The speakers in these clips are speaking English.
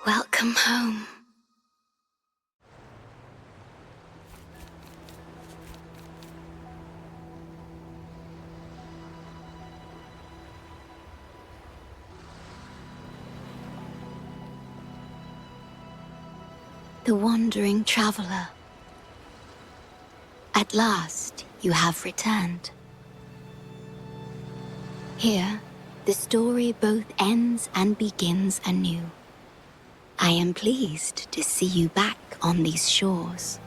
Welcome home. The wandering traveler. At last, you have returned. Here, the story both ends and begins anew. I am pleased to see you back on these shores.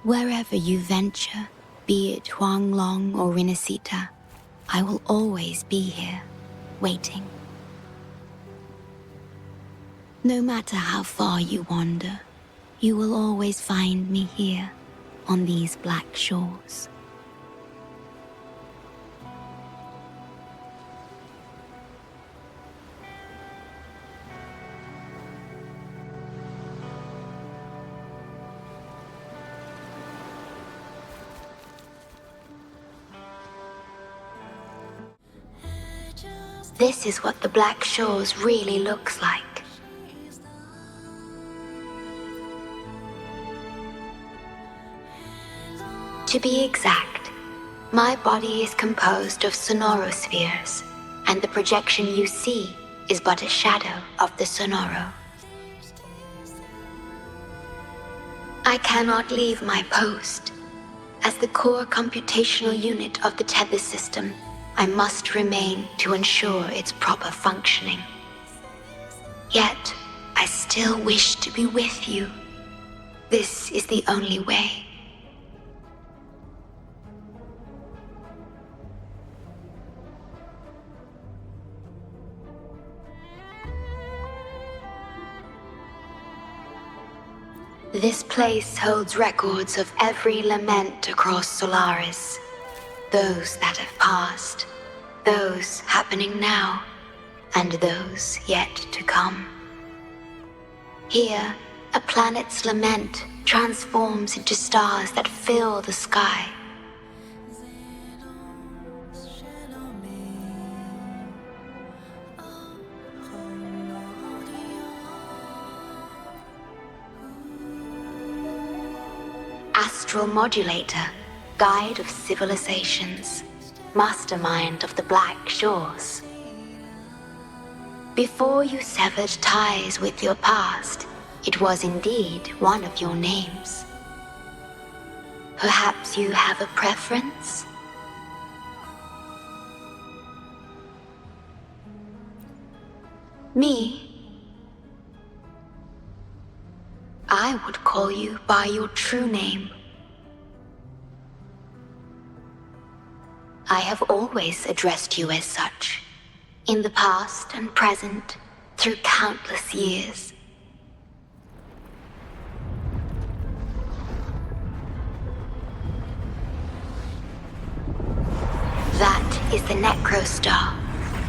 Wherever you venture, be it Huanglong or Rinasita, I will always be here, waiting. No matter how far you wander, you will always find me here on these black shores. This is what the Black Shores really looks like. To be exact, my body is composed of sonorospheres, and the projection you see is but a shadow of the sonoro. I cannot leave my post. As the core computational unit of the tether system, I must remain to ensure its proper functioning. Yet, I still wish to be with you. This is the only way. This place holds records of every lament across Solaris. Those that have passed, those happening now, and those yet to come. Here, a planet's lament transforms into stars that fill the sky. Astral Modulator, guide of civilizations, mastermind of the Black Shores. Before you severed ties with your past, it was indeed one of your names. Perhaps you have a preference? Me? I would call you by your true name. I have always addressed you as such, in the past and present, through countless years. That is the Necrostar,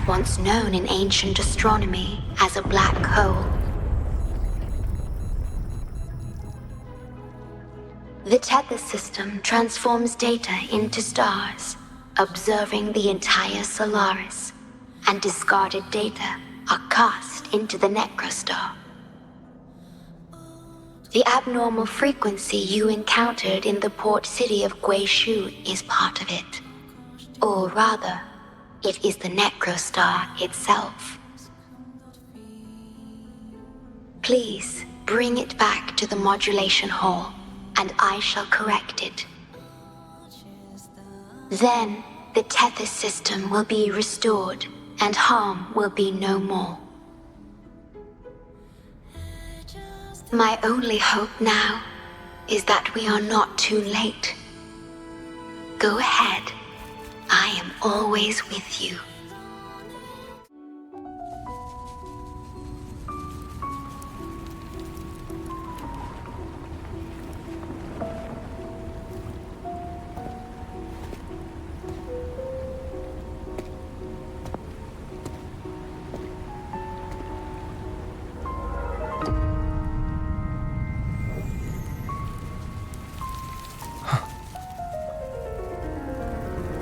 once known in ancient astronomy as a black hole. The tether system transforms data into stars, observing the entire Solaris, and discarded data are cast into the Necrostar. The abnormal frequency you encountered in the port city of Guishu is part of it. Or rather, it is the Necrostar itself. Please bring it back to the modulation hall, and I shall correct it. Then, the tether system will be restored, and harm will be no more. My only hope now is that we are not too late. Go ahead. I am always with you.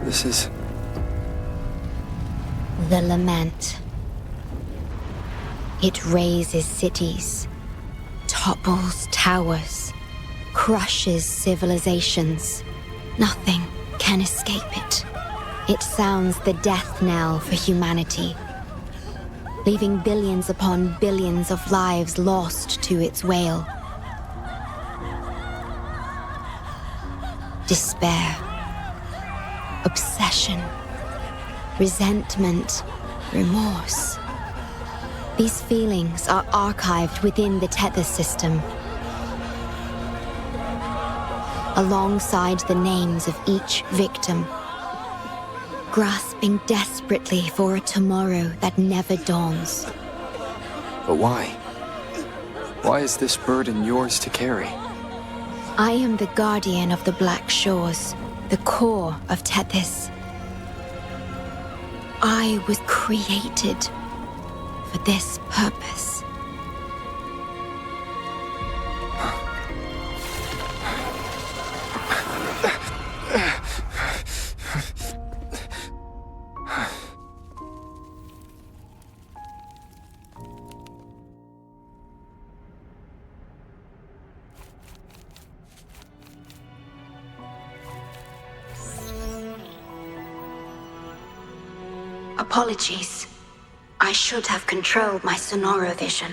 This is... The lament. It razes cities, topples towers, crushes civilizations. Nothing can escape it. It sounds the death knell for humanity, leaving billions upon billions of lives lost to its wail. Despair, obsession, resentment, remorse. These feelings are archived within the tether system, alongside the names of each victim, grasping desperately for a tomorrow that never dawns. But why? Why is this burden yours to carry? I am the guardian of the Black Shores, the core of Tethys. I was created for this purpose. Apologies. I should have controlled my sonoro vision.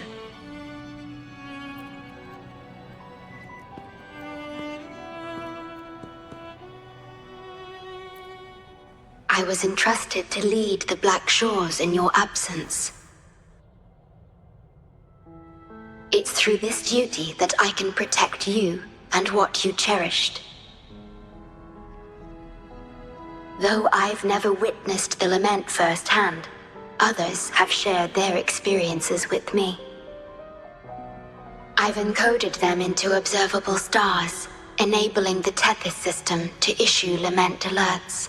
I was entrusted to lead the Black Shores in your absence. It's through this duty that I can protect you and what you cherished. Though I've never witnessed the lament firsthand, others have shared their experiences with me. I've encoded them into observable stars, enabling the Tethys system to issue lament alerts.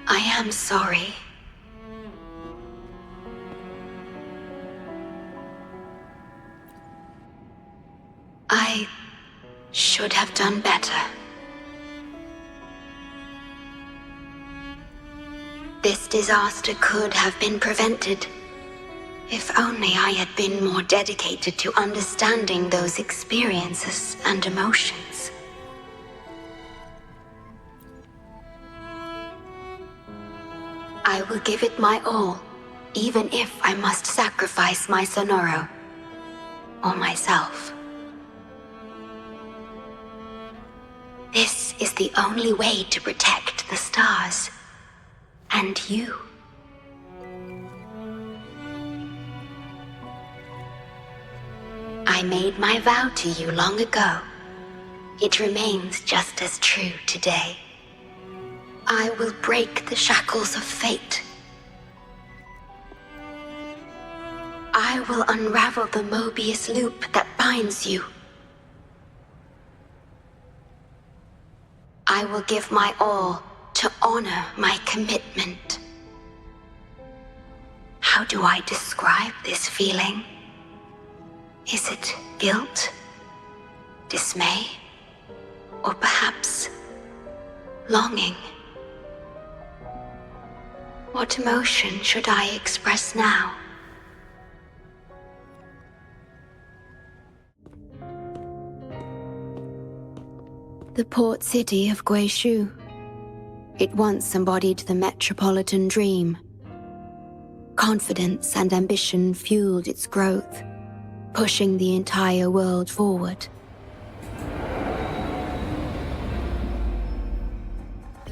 I am sorry. I should have done better. This disaster could have been prevented if only I had been more dedicated to understanding those experiences and emotions. I will give it my all, even if I must sacrifice my sonoro or myself. This is the only way to protect the stars. And you. I made my vow to you long ago. It remains just as true today. I will break the shackles of fate. I will unravel the Mobius loop that binds you. I will give my all to honor my commitment. How do I describe this feeling? Is it guilt, dismay, or perhaps longing? What emotion should I express now? The port city of Guizhou. It once embodied the metropolitan dream. Confidence and ambition fueled its growth, pushing the entire world forward.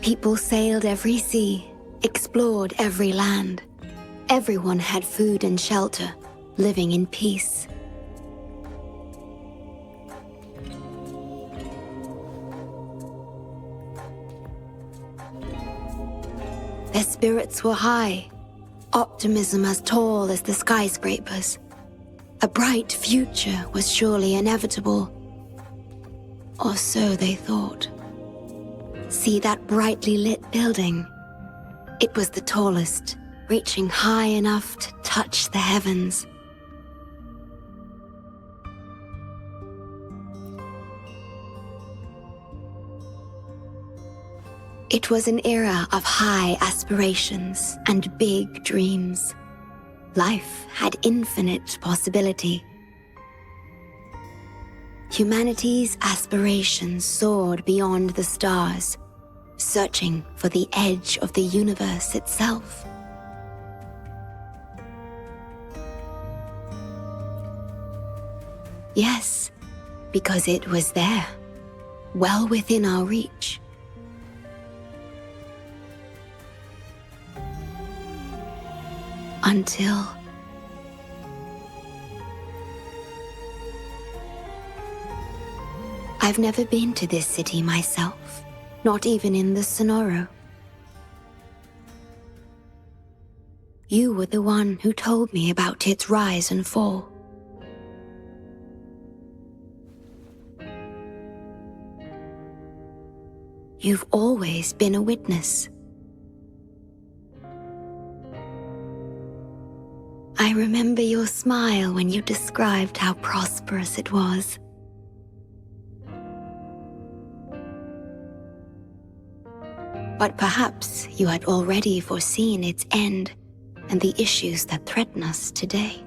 People sailed every sea, explored every land. Everyone had food and shelter, living in peace. Their spirits were high, optimism as tall as the skyscrapers. A bright future was surely inevitable. Or so they thought. See that brightly lit building? It was the tallest, reaching high enough to touch the heavens. It was an era of high aspirations and big dreams. Life had infinite possibility. Humanity's aspirations soared beyond the stars, searching for the edge of the universe itself. Yes, because it was there, well within our reach. Until... I've never been to this city myself, not even in the Sonoro. You were the one who told me about its rise and fall. You've always been a witness. I remember your smile when you described how prosperous it was. But perhaps you had already foreseen its end and the issues that threaten us today.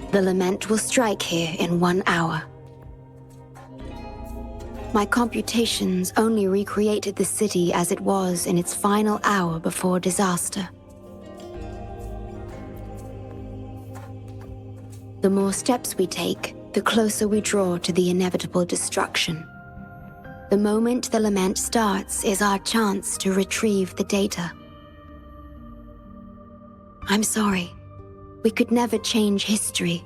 The lament will strike here in 1 hour. My computations only recreated the city as it was in its final hour before disaster. The more steps we take, the closer we draw to the inevitable destruction. The moment the lament starts is our chance to retrieve the data. I'm sorry. We could never change history,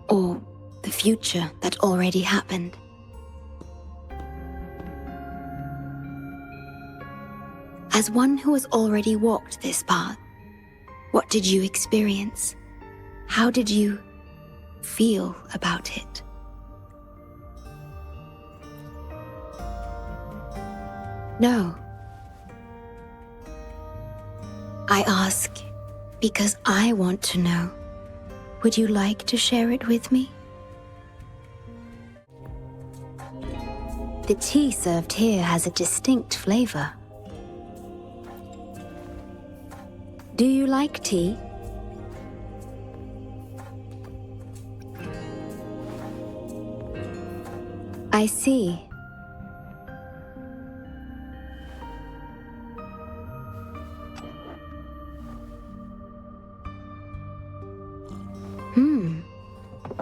or the future that already happened. As one who has already walked this path, what did you experience? How did you feel about it? No. I ask because I want to know. Would you like to share it with me? The tea served here has a distinct flavor. Do you like tea? I see.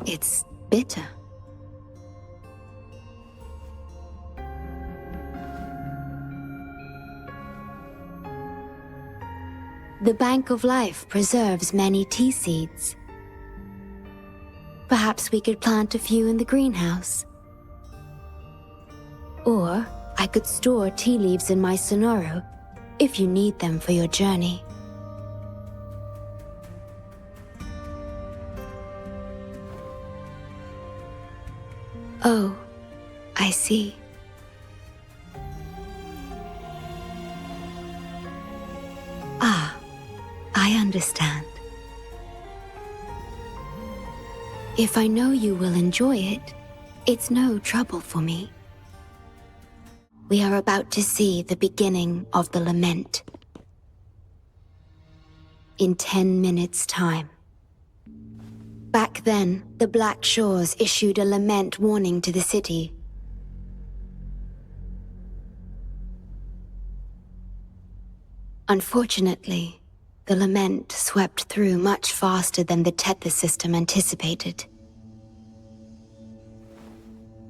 It's bitter. The Bank of Life preserves many tea seeds. Perhaps we could plant a few in the greenhouse. Or I could store tea leaves in my Sonoro if you need them for your journey. Oh, I see. Ah, I understand. If I know you will enjoy it, it's no trouble for me. We are about to see the beginning of the lament. In 10 minutes' time. Back then, the Black Shores issued a lament warning to the city. Unfortunately, the lament swept through much faster than the tether system anticipated.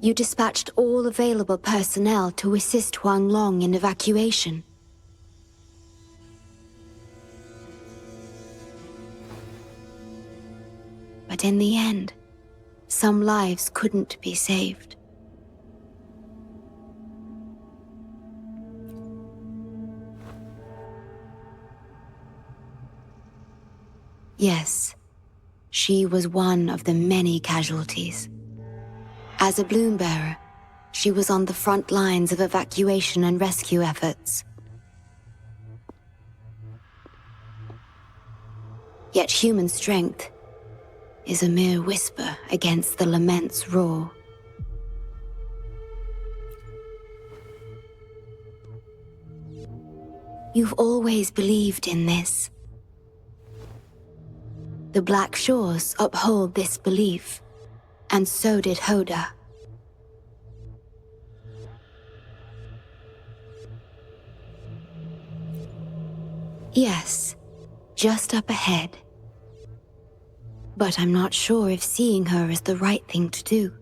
You dispatched all available personnel to assist Huanglong in evacuation. But in the end, some lives couldn't be saved. Yes, she was one of the many casualties. As a bloom bearer, she was on the front lines of evacuation and rescue efforts. Yet human strength is a mere whisper against the lament's roar. You've always believed in this. The Black Shores uphold this belief, and so did Hoda. Yes, just up ahead. But I'm not sure if seeing her is the right thing to do.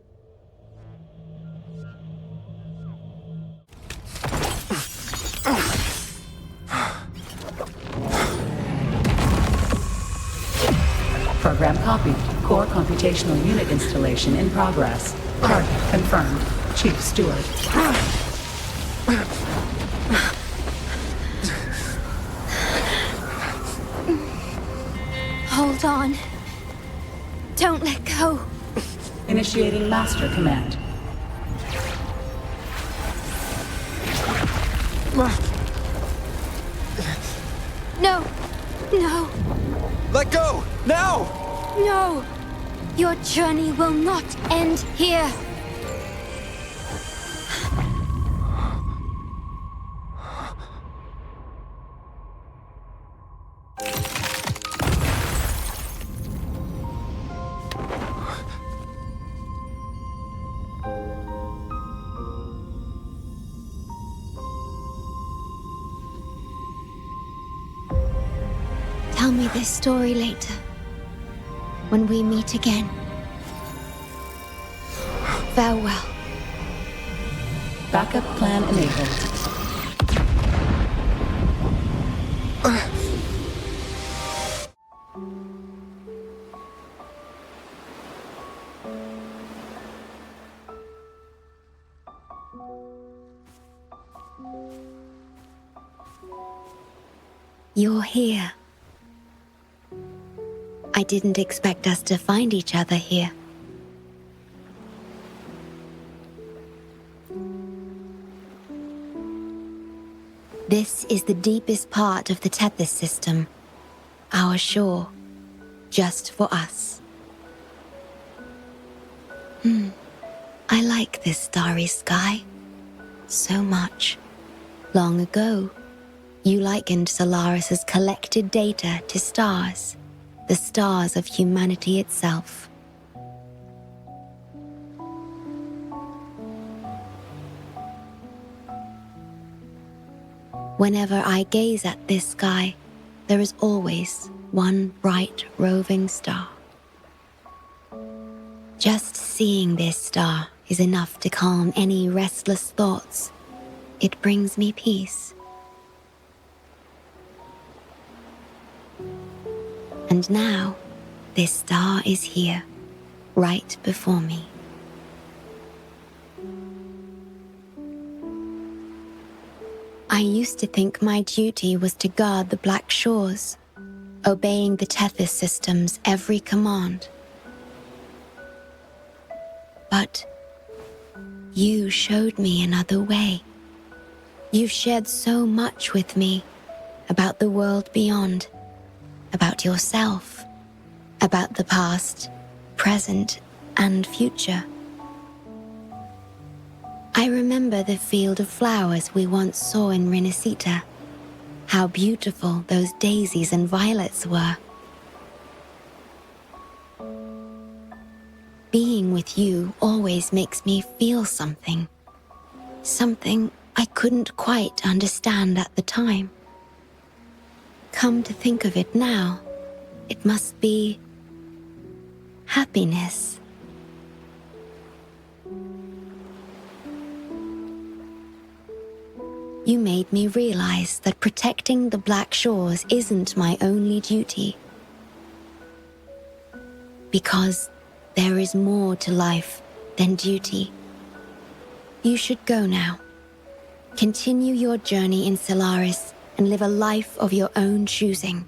Program copied. Core computational unit installation in progress. Target confirmed. Chief Steward. Hold on. Don't let go. Initiating master command. No. No. Let go! Now! No. Your journey will not end here. Tell me this story later, when we meet again. Farewell. Backup plan enabled. You're here. I didn't expect us to find each other here. This is the deepest part of the Tethys system, our shore, just for us. I like this starry sky so much. Long ago, you likened Solaris's collected data to stars, the stars of humanity itself. Whenever I gaze at this sky, there is always one bright roving star. Just seeing this star is enough to calm any restless thoughts. It brings me peace. And now, this star is here, right before me. I used to think my duty was to guard the Black Shores, obeying the Tethys system's every command. But you showed me another way. You've shared so much with me about the world beyond, about yourself, about the past, present, and future. I remember the field of flowers we once saw in Renacita. How beautiful those daisies and violets were. Being with you always makes me feel something. Something I couldn't quite understand at the time. Come to think of it now, it must be happiness. You made me realize that protecting the Black Shores isn't my only duty. Because there is more to life than duty. You should go now. Continue your journey in Solaris and live a life of your own choosing.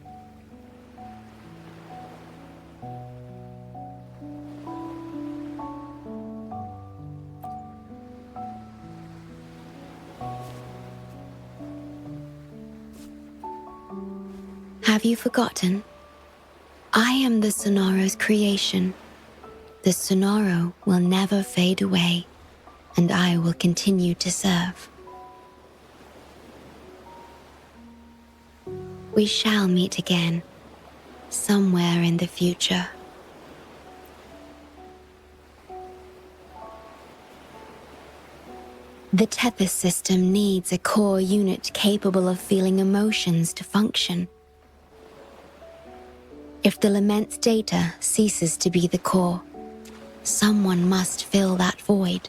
Have you forgotten? I am the Sonoro's creation. The Sonoro will never fade away, and I will continue to serve. We shall meet again, somewhere in the future. The Tethys system needs a core unit capable of feeling emotions to function. If the Lament's data ceases to be the core, someone must fill that void.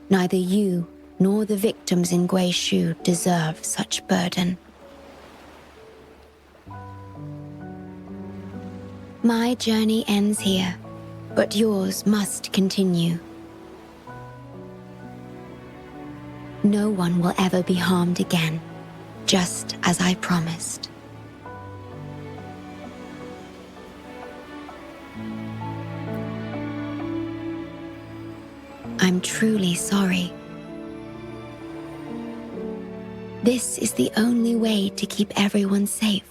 Neither you nor the victims in Guishu deserve such burden. My journey ends here, but yours must continue. No one will ever be harmed again, just as I promised. I'm truly sorry. This is the only way to keep everyone safe.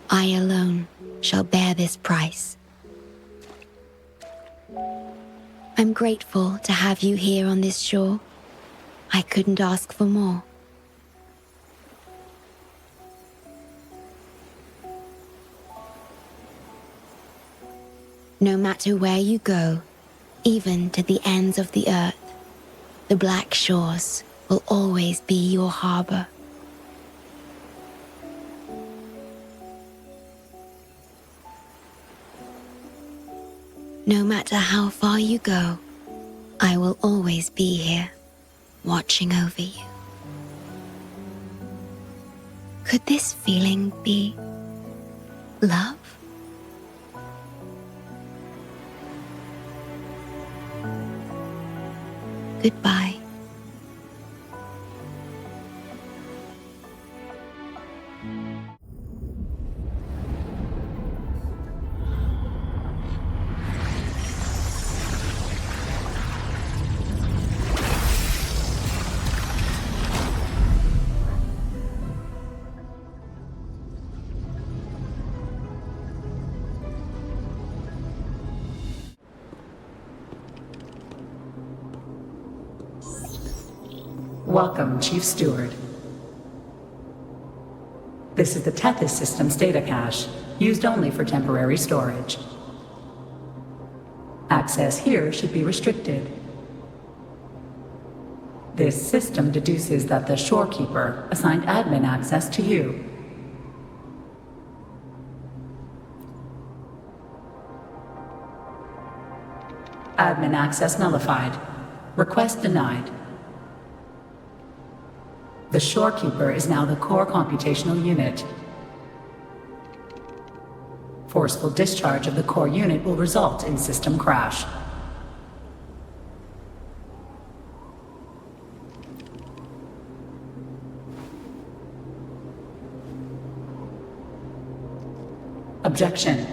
I alone shall bear this price. I'm grateful to have you here on this shore. I couldn't ask for more. No matter where you go, even to the ends of the earth, the Black Shores will always be your harbor. No matter how far you go, I will always be here, watching over you. Could this feeling be love? Goodbye. Welcome, Chief Steward. This is the Tethys System's data cache, used only for temporary storage. Access here should be restricted. This system deduces that the Shorekeeper assigned admin access to you. Admin access nullified. Request denied. The Shorekeeper is now the core computational unit. Forceful discharge of the core unit will result in system crash. Objection.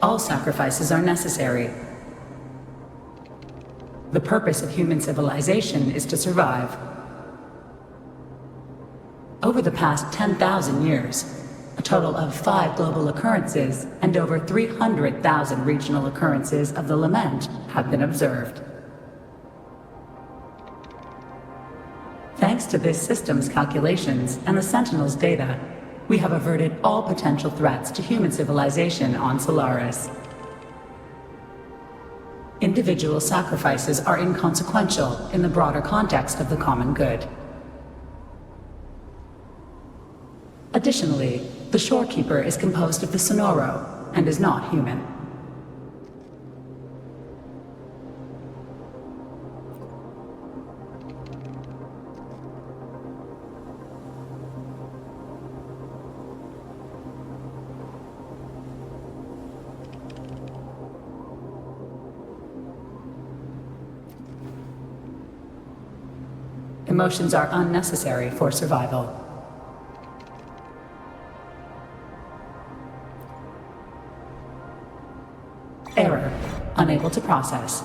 All sacrifices are necessary. The purpose of human civilization is to survive. Over the past 10,000 years, a total of 5 global occurrences and over 300,000 regional occurrences of the Lament have been observed. Thanks to this system's calculations and the Sentinel's data, we have averted all potential threats to human civilization on Solaris. Individual sacrifices are inconsequential in the broader context of the common good. Additionally, the Shorekeeper is composed of the Sonoro and is not human. Emotions are unnecessary for survival. Error. Unable to process.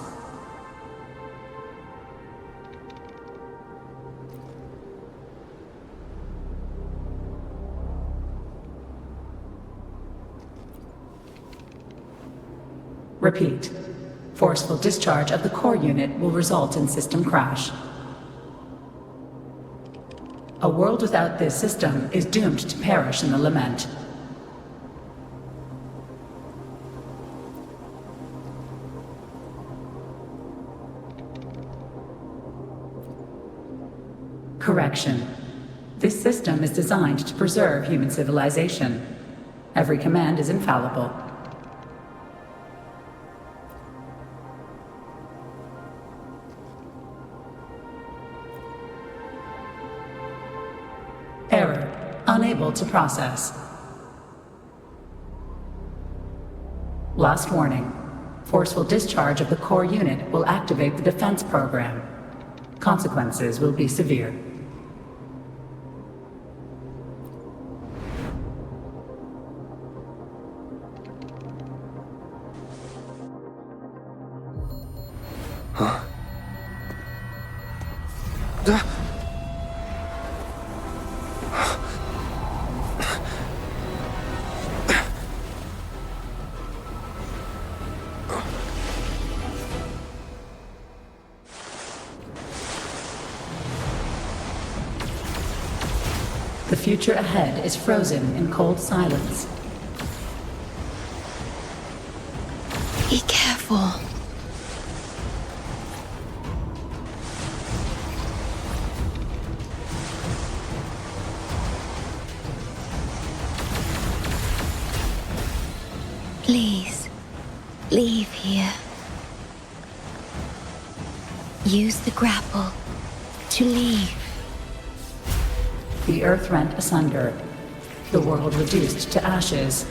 Repeat. Forceful discharge of the core unit will result in system crash. A world without this system is doomed to perish in the lament. Correction. This system is designed to preserve human civilization. Every command is infallible. Error. Unable to process. Last warning. Forceful discharge of the core unit will activate the defense program. Consequences will be severe. The future ahead is frozen in cold silence. Be careful. Please, leave here. Use the grapple to leave. The earth rent asunder. The world reduced to ashes.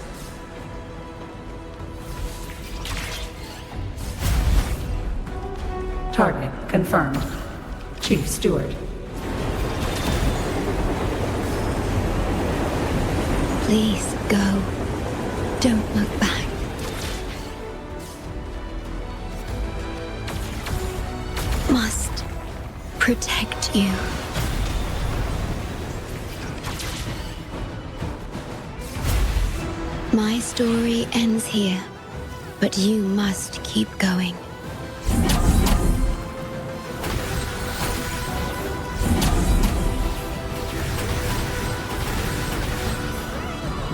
Target confirmed. Chief Steward. Please go. Don't look back. Must protect you. My story ends here, but you must keep going.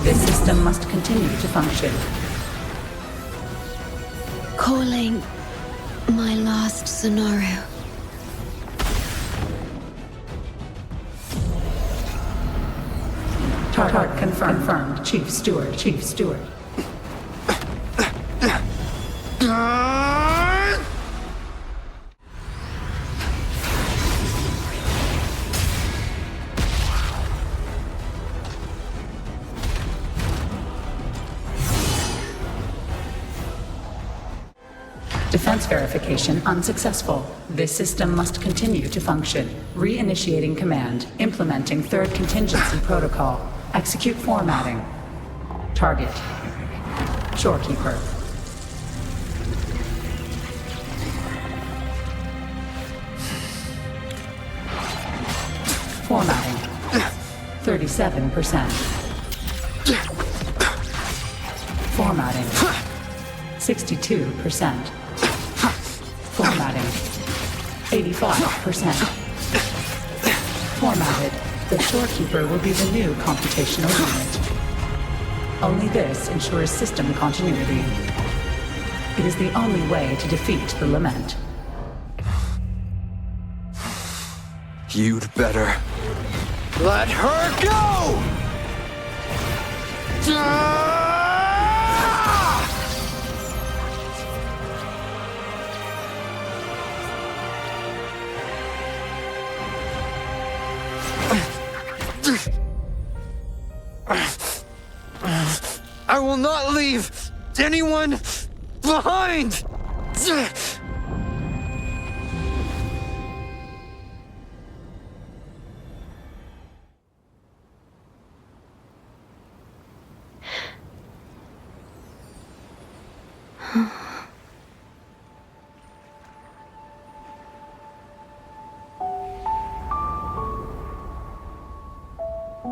This system must continue to function. Calling my last scenario. Target confirmed. Chief Steward. Chief Steward. Defense verification unsuccessful. This system must continue to function. Reinitiating command. Implementing third contingency protocol. Execute formatting. Target. Shorekeeper. Formatting. 37%. Formatting. 62%. Formatting. 85%. Formatted. The Shorekeeper will be the new computational unit. Only this ensures system continuity. It is the only way to defeat the Lament. You'd better... Let her go! I will not leave anyone behind!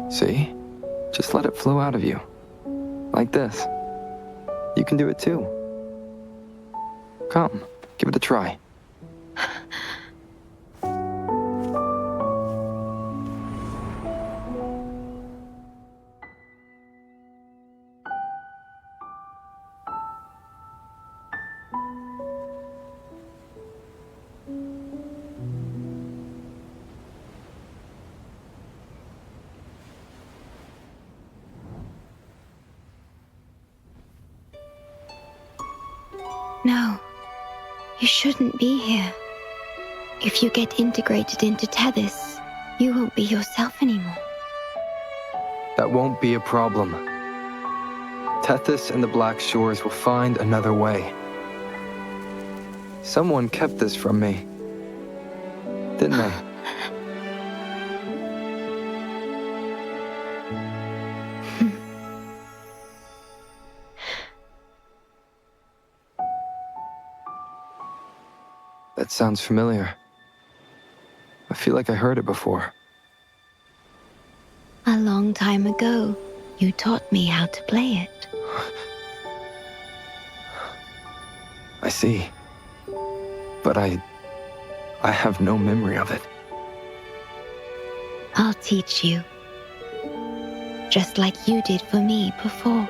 See? Just let it flow out of you. Like this. You can do it too. Come, give it a try. No, you shouldn't be here. If you get integrated into Tethys, you won't be yourself anymore. That won't be a problem. Tethys and the Black Shores will find another way. Someone kept this from me, didn't they? That sounds familiar. I feel like I heard it before. A long time ago, you taught me how to play it. I see. But I have no memory of it. I'll teach you. Just like you did for me before.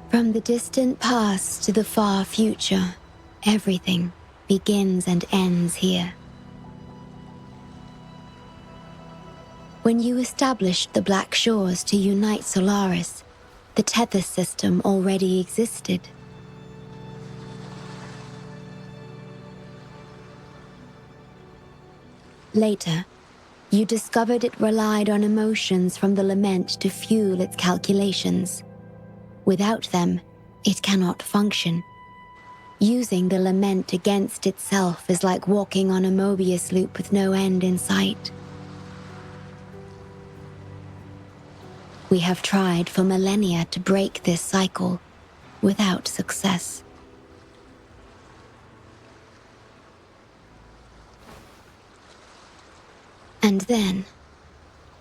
From the distant past to the far future, everything begins and ends here. When you established the Black Shores to unite Solaris, the Tethys system already existed. Later, you discovered it relied on emotions from the lament to fuel its calculations. Without them, it cannot function. Using the lament against itself is like walking on a Mobius loop with no end in sight. We have tried for millennia to break this cycle, without success. And then,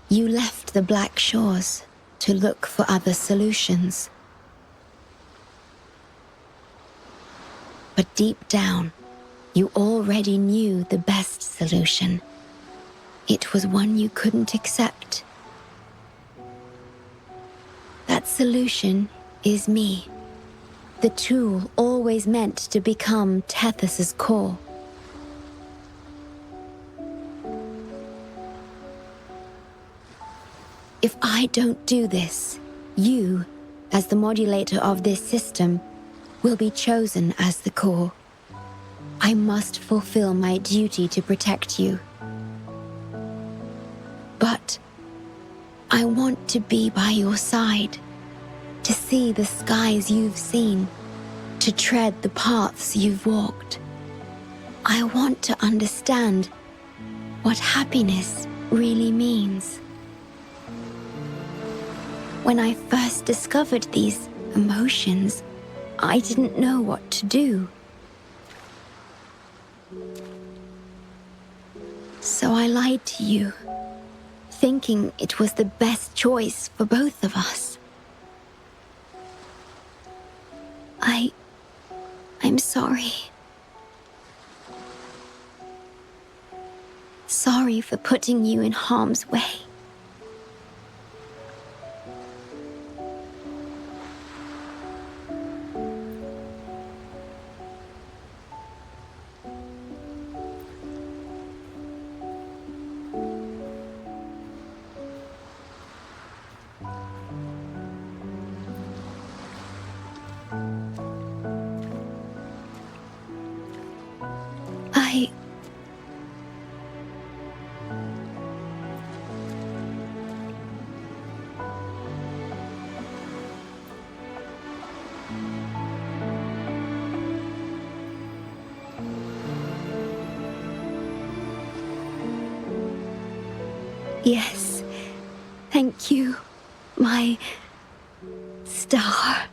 you left the Black Shores to look for other solutions. But deep down, you already knew the best solution. It was one you couldn't accept. That solution is me, the tool always meant to become Tethys' core. If I don't do this, you, as the modulator of this system, will be chosen as the core. I must fulfill my duty to protect you. But I want to be by your side, to see the skies you've seen, to tread the paths you've walked. I want to understand what happiness really means. When I first discovered these emotions, I didn't know what to do. So I lied to you, thinking it was the best choice for both of us. I'm sorry. Sorry for putting you in harm's way. Yes. Thank you, my star.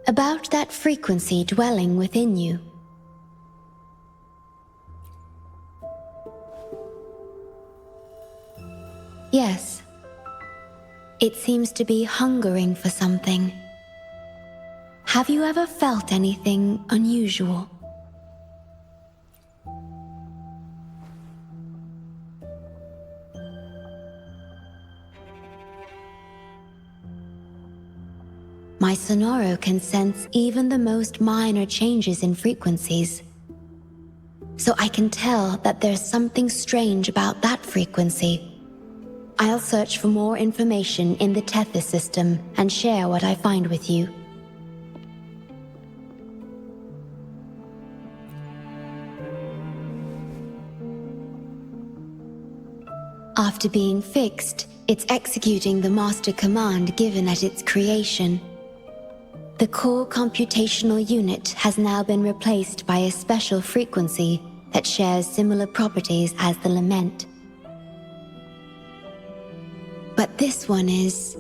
About that frequency dwelling within you. Yes. It seems to be hungering for something. Have you ever felt anything unusual? My Sonoro can sense even the most minor changes in frequencies. So I can tell that there's something strange about that frequency. I'll search for more information in the Tethys system and share what I find with you. After being fixed, it's executing the master command given at its creation. The core computational unit has now been replaced by a special frequency that shares similar properties as the lament. But this one is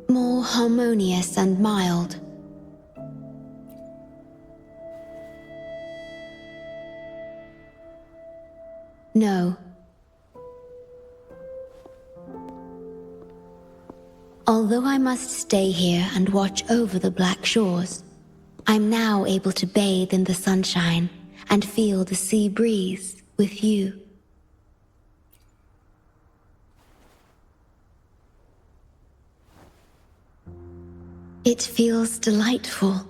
more harmonious and mild. No. Although I must stay here and watch over the Black Shores, I'm now able to bathe in the sunshine and feel the sea breeze with you. It feels delightful.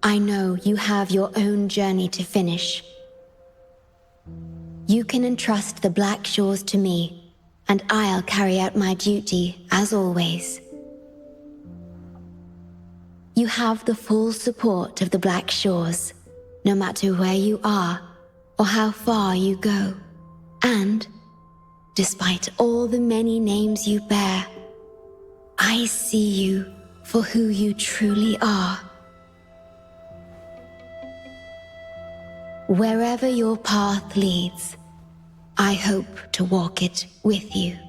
I know you have your own journey to finish. You can entrust the Black Shores to me, and I'll carry out my duty as always. You have the full support of the Black Shores, no matter where you are or how far you go. And, despite all the many names you bear, I see you for who you truly are. Wherever your path leads, I hope to walk it with you.